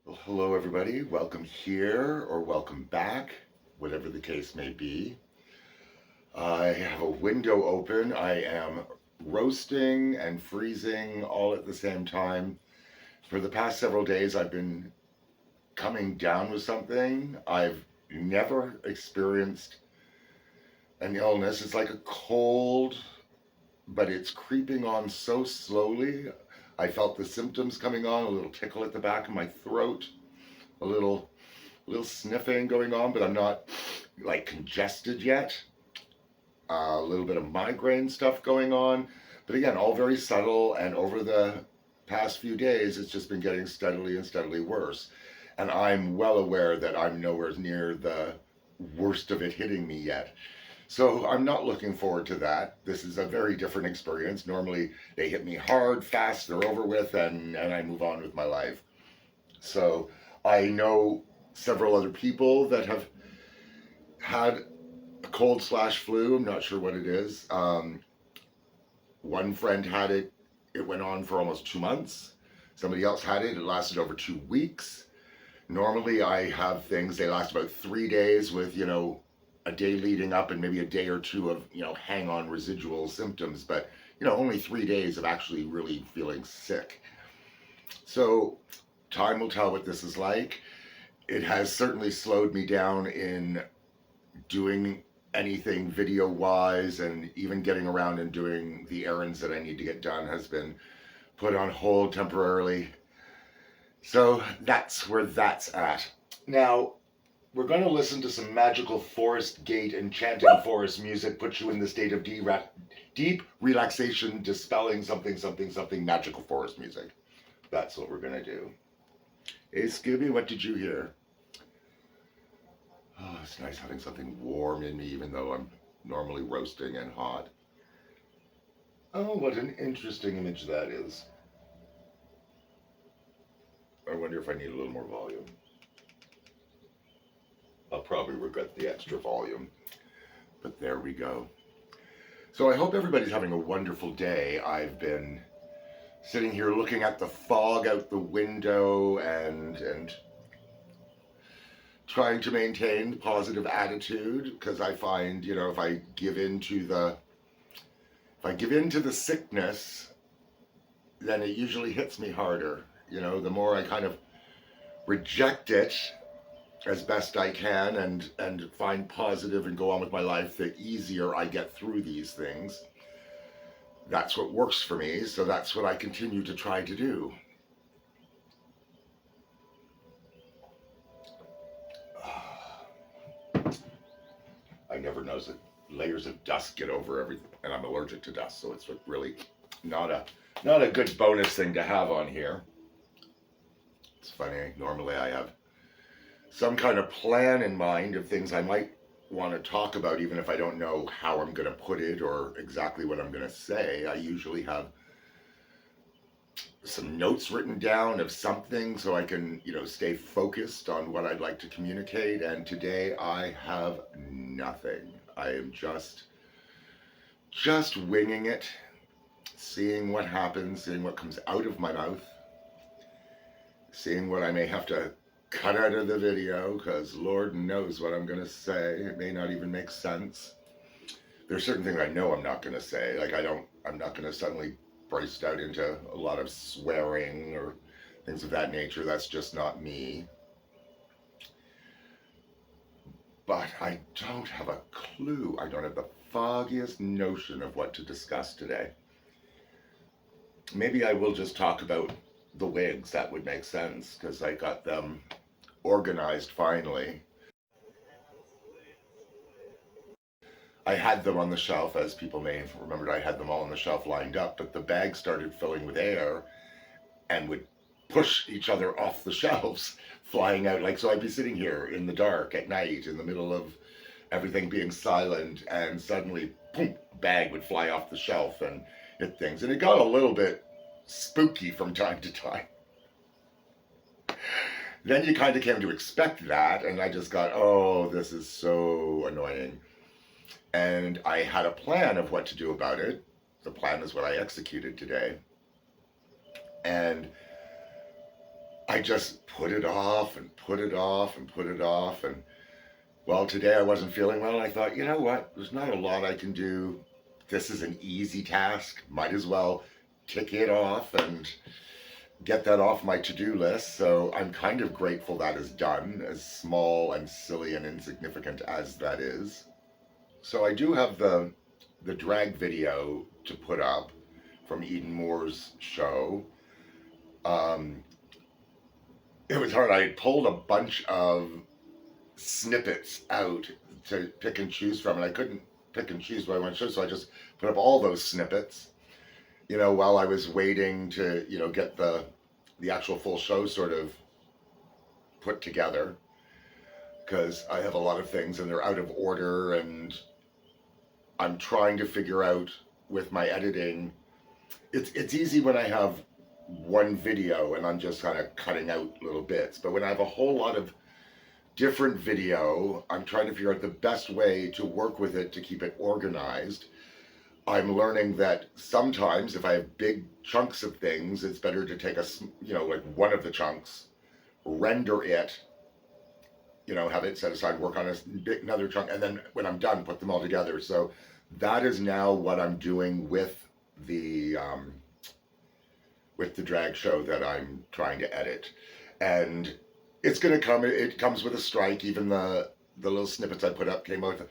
Well, hello, everybody. Welcome here or welcome back, whatever the case may be. I have a window open. I am roasting and freezing all at the same time. For the past several days, I've been coming down with something. I've never experienced an illness. It's like a cold, but it's creeping on so slowly. I felt the symptoms coming on, a little tickle at the back of my throat, a little sniffing going on, but I'm not like congested yet. A little bit of migraine stuff going on, but again, all very subtle. And over the past few days, it's just been getting steadily and steadily worse. And I'm well aware that I'm nowhere near the worst of it hitting me yet. So I'm not looking forward to that. This is a very different experience. Normally, they hit me hard, fast, they're over with, and I move on with my life. So I know several other people that have had a cold slash flu. I'm not sure what it is. One friend had it. It went on for almost 2 months. Somebody else had it. It lasted over 2 weeks. Normally, I have things, they last about 3 days with, a day leading up and maybe a day or two of, hang on residual symptoms. But, only 3 days of actually really feeling sick. So time will tell what this is like. It has certainly slowed me down in doing anything video wise, and even getting around and doing the errands that I need to get done has been put on hold temporarily. So that's where that's at. Now, we're going to listen to some magical forest gate enchanting forest music, put you in the state of deep relaxation, dispelling something magical forest music. That's what we're going to do. Hey, Scooby, what did you hear? Oh, it's nice having something warm in me, even though I'm normally roasting and hot. Oh, what an interesting image that is. I wonder if I need a little more volume. I'll probably regret the extra volume, but there we go. So I hope everybody's having a wonderful day. I've been sitting here looking at the fog out the window and trying to maintain positive attitude, because I find, if I give in to the sickness, then it usually hits me harder. The more I kind of reject it as best I can and find positive and go on with my life, the easier I get through these things. That's what works for me, so that's what I continue to try to do. I never noticed that layers of dust get over everything, and I'm allergic to dust, so it's really not a good bonus thing to have on here. It's funny, normally I have some kind of plan in mind of things I might want to talk about, even if I don't know how I'm going to put it or exactly what I'm going to say. I usually have some notes written down of something so I can, stay focused on what I'd like to communicate. And today I have nothing. I am just winging it, seeing what happens, seeing what comes out of my mouth, seeing what I may have to cut out of the video, because Lord knows what I'm going to say. It may not even make sense. There's certain things I know I'm not going to say. Like I'm not going to suddenly burst out into a lot of swearing or things of that nature. That's just not me. But I don't have a clue. I don't have the foggiest notion of what to discuss today. Maybe I will just talk about the wigs. That would make sense, because I got them organized finally. I had them on the shelf, as people may have remembered. I had them all on the shelf lined up, but the bag started filling with air and would push each other off the shelves, flying out. So I'd be sitting here in the dark at night in the middle of everything being silent, and suddenly, boom, bag would fly off the shelf and hit things. And it got a little bit spooky from time to time. Then you kind of came to expect that, and I just got, oh, this is so annoying. And I had a plan of what to do about it. The plan is what I executed today. And I just put it off and put it off and put it off. And well, today I wasn't feeling well, and I thought, you know what? There's not a lot I can do. This is an easy task. Might as well tick it off and get that off my to-do list. So I'm kind of grateful that is done, as small and silly and insignificant as that is. So I do have the drag video to put up from Eden Moore's show. Um, it was hard. I had pulled a bunch of snippets out to pick and choose from, and I couldn't pick and choose what I wanted to show, so I just put up all those snippets, while I was waiting to, get the actual full show sort of put together, because I have a lot of things and they're out of order, and I'm trying to figure out with my editing. It's easy when I have one video and I'm just kind of cutting out little bits, but when I have a whole lot of different video, I'm trying to figure out the best way to work with it to keep it organized. I'm learning that sometimes if I have big chunks of things, it's better to take like one of the chunks, render it, have it set aside, work on another chunk, and then when I'm done, put them all together. So that is now what I'm doing with the drag show that I'm trying to edit. And it's going to come, it comes with a strike. Even the little snippets I put up came out with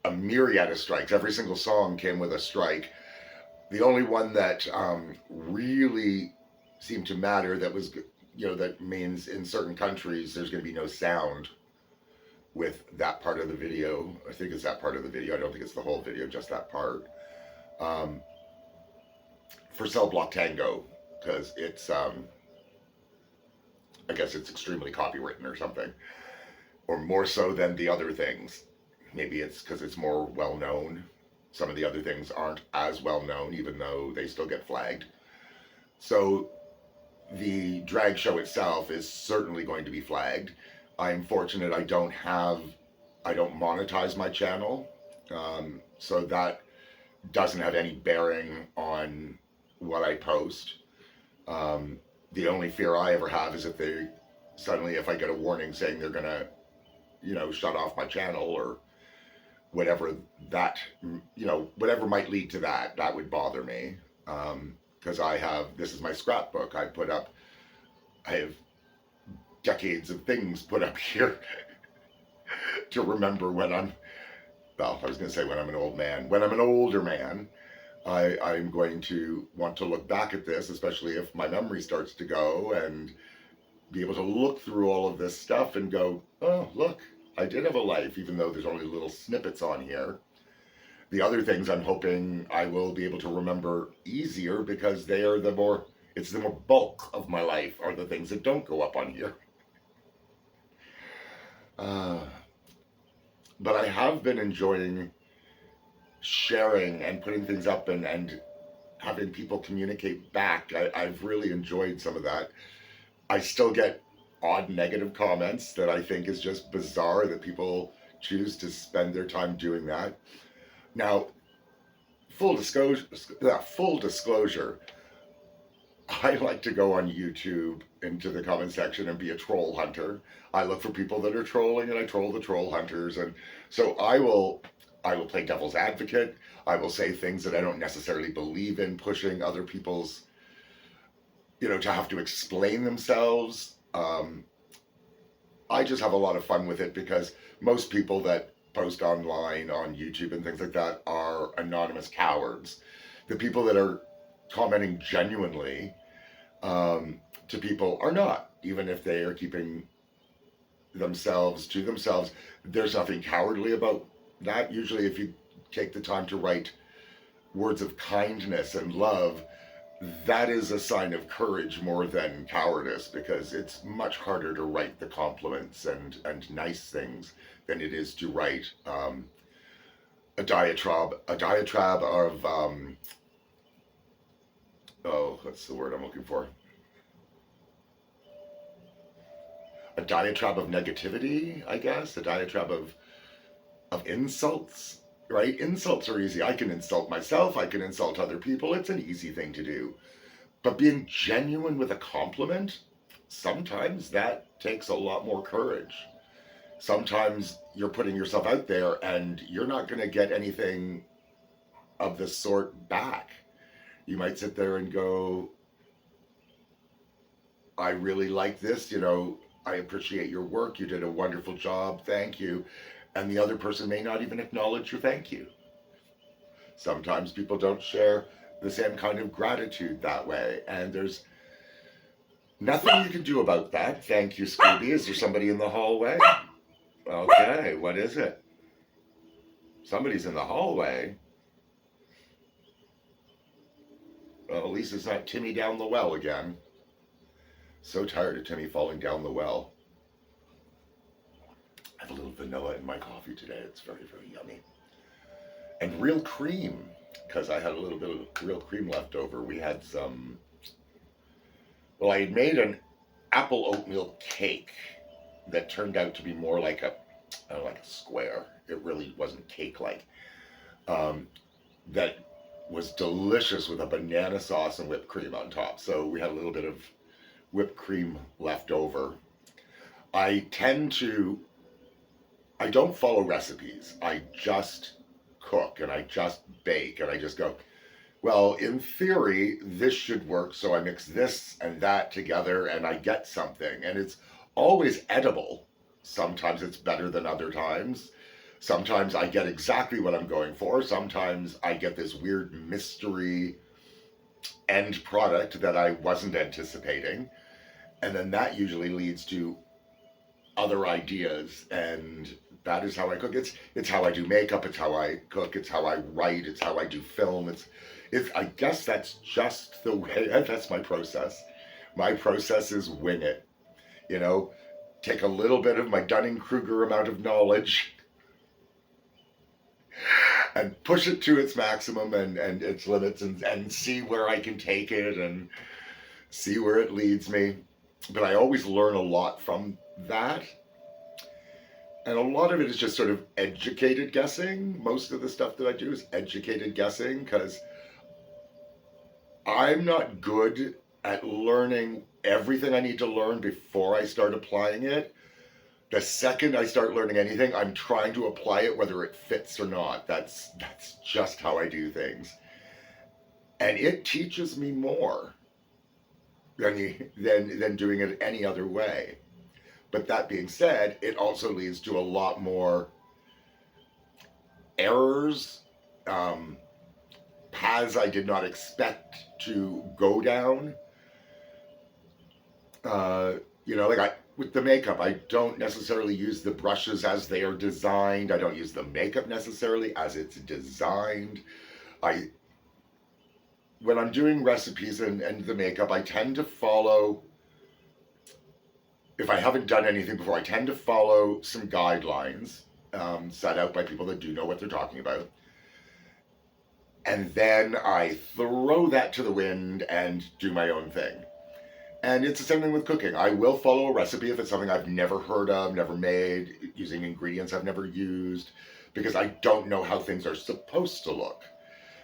a myriad of strikes. Every single song came with a strike. The only one that really seemed to matter, that was, that means in certain countries there's going to be no sound with that part of the video. I think it's that part of the video. I don't think it's the whole video, just that part. For Cell Block Tango, because it's, I guess it's extremely copywritten or something, or more so than the other things. Maybe it's because it's more well known. Some of the other things aren't as well known, even though they still get flagged. So the drag show itself is certainly going to be flagged. I'm fortunate I don't monetize my channel, so that doesn't have any bearing on what I post. The only fear I ever have is if I get a warning saying they're gonna, shut off my channel or whatever whatever might lead to that would bother me. Because this is my scrapbook. I have decades of things put up here to remember when I'm an old man. When I'm an older man, I'm going to want to look back at this, especially if my memory starts to go, and be able to look through all of this stuff and go, oh, look, I did have a life, even though there's only little snippets on here. The other things I'm hoping I will be able to remember easier, because it's the more bulk of my life are the things that don't go up on here. But I have been enjoying sharing and putting things up and having people communicate back. I've really enjoyed some of that. I still get odd negative comments that I think is just bizarre that people choose to spend their time doing that. Now, full disclosure, I like to go on YouTube into the comment section and be a troll hunter. I look for people that are trolling, and I troll the troll hunters. And so I will play devil's advocate. I will say things that I don't necessarily believe in, pushing other people's, to have to explain themselves. I just have a lot of fun with it, because most people that post online on YouTube and things like that are anonymous cowards. The people that are commenting genuinely to people are not, even if they are keeping themselves to themselves. There's nothing cowardly about that. Usually, if you take the time to write words of kindness and love, that is a sign of courage more than cowardice, because it's much harder to write the compliments and nice things than it is to write a diatribe of what's the word I'm looking for? A diatribe of negativity, I guess. A diatribe of insults, right? Insults are easy. I can insult myself. I can insult other people. It's an easy thing to do. But being genuine with a compliment, sometimes that takes a lot more courage. Sometimes you're putting yourself out there and you're not going to get anything of the sort back. You might sit there and go, I really like this, I appreciate your work, you did a wonderful job, thank you. And the other person may not even acknowledge your thank you. Sometimes people don't share the same kind of gratitude that way, and there's nothing you can do about that. Thank you, Scooby. Is there somebody in the hallway? Okay, what is it? Somebody's in the hallway. Well, at least it's not Timmy down the well again. So tired of Timmy falling down the well. I have a little vanilla in my coffee today. It's very, very yummy. And real cream, because I had a little bit of real cream left over. We had some, well, I had made an apple oatmeal cake that turned out to be more like a square. It really wasn't cake-like. That was delicious with a banana sauce and whipped cream on top. So we had a little bit of whipped cream left over. I don't follow recipes. I just cook and I just bake and I just go, well, in theory, this should work. So I mix this and that together and I get something. And it's always edible. Sometimes it's better than other times. Sometimes I get exactly what I'm going for. Sometimes I get this weird mystery end product that I wasn't anticipating. And then that usually leads to other ideas. And that is how I cook. It's how I do makeup. It's how I cook. It's how I write. It's how I do film. I guess that's just the way, that's my process. My process is wing it. Take a little bit of my Dunning-Kruger amount of knowledge and push it to its maximum and its limits and see where I can take it and see where it leads me. But I always learn a lot from that. And a lot of it is just sort of educated guessing. Most of the stuff that I do is educated guessing because I'm not good at learning everything I need to learn before I start applying it. The second I start learning anything, I'm trying to apply it whether it fits or not. That's just how I do things. And it teaches me more than doing it any other way. But that being said, it also leads to a lot more errors, paths I did not expect to go down. With the makeup, I don't necessarily use the brushes as they are designed. I don't use the makeup necessarily as it's designed. When I'm doing recipes and the makeup, I tend to follow, if I haven't done anything before, I tend to follow some guidelines set out by people that do know what they're talking about. And then I throw that to the wind and do my own thing. And it's the same thing with cooking. I will follow a recipe if it's something I've never heard of, never made, using ingredients I've never used, because I don't know how things are supposed to look.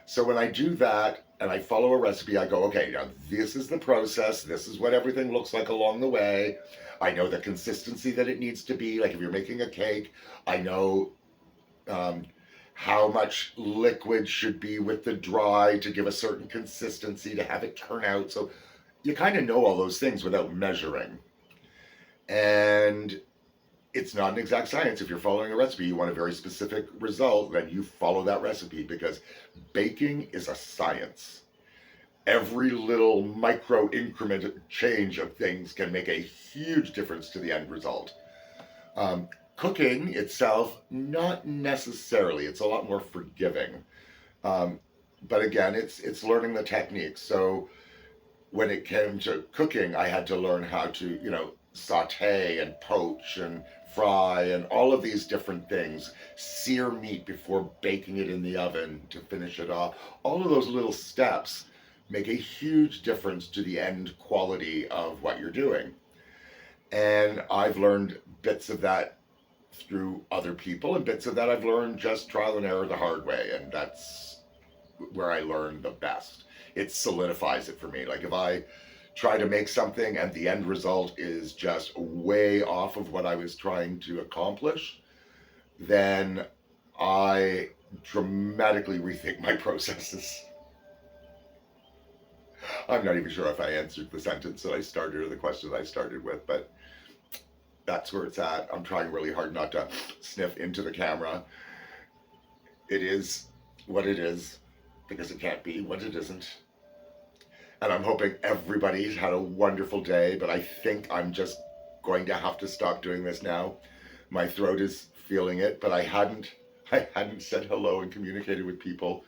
So when I do that and I follow a recipe, I go, okay, now this is the process. This is what everything looks like along the way. I know the consistency that it needs to be. Like if you're making a cake, I know how much liquid should be with the dry to give a certain consistency to have it turn out. So you kind of know all those things without measuring. And it's not an exact science. If you're following a recipe, you want a very specific result, then you follow that recipe because baking is a science. Every little micro increment change of things can make a huge difference to the end result. Cooking itself, not necessarily. It's a lot more forgiving. But again, it's learning the techniques. So when it came to cooking, I had to learn how to, saute and poach and fry and all of these different things. Sear meat before baking it in the oven to finish it off. All of those little steps make a huge difference to the end quality of what you're doing. And I've learned bits of that through other people, and bits of that I've learned just trial and error the hard way, and that's where I learn the best. It solidifies it for me. Like if I try to make something and the end result is just way off of what I was trying to accomplish, then I dramatically rethink my processes. I'm not even sure if I answered the sentence that I started or the question that I started with, but that's where it's at. I'm trying really hard not to sniff into the camera. It is what it is because it can't be what it isn't. And I'm hoping everybody's had a wonderful day, but I think I'm just going to have to stop doing this now. My throat is feeling it, but I hadn't said hello and communicated with people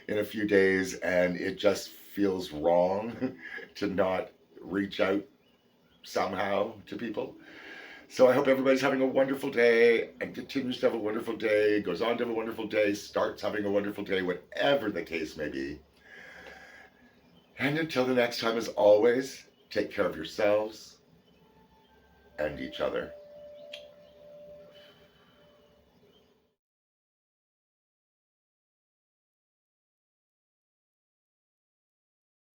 in a few days, and it just feels wrong to not reach out somehow to people. So I hope everybody's having a wonderful day and continues to have a wonderful day, goes on to have a wonderful day, starts having a wonderful day, whatever the case may be. And until the next time, as always, take care of yourselves and each other.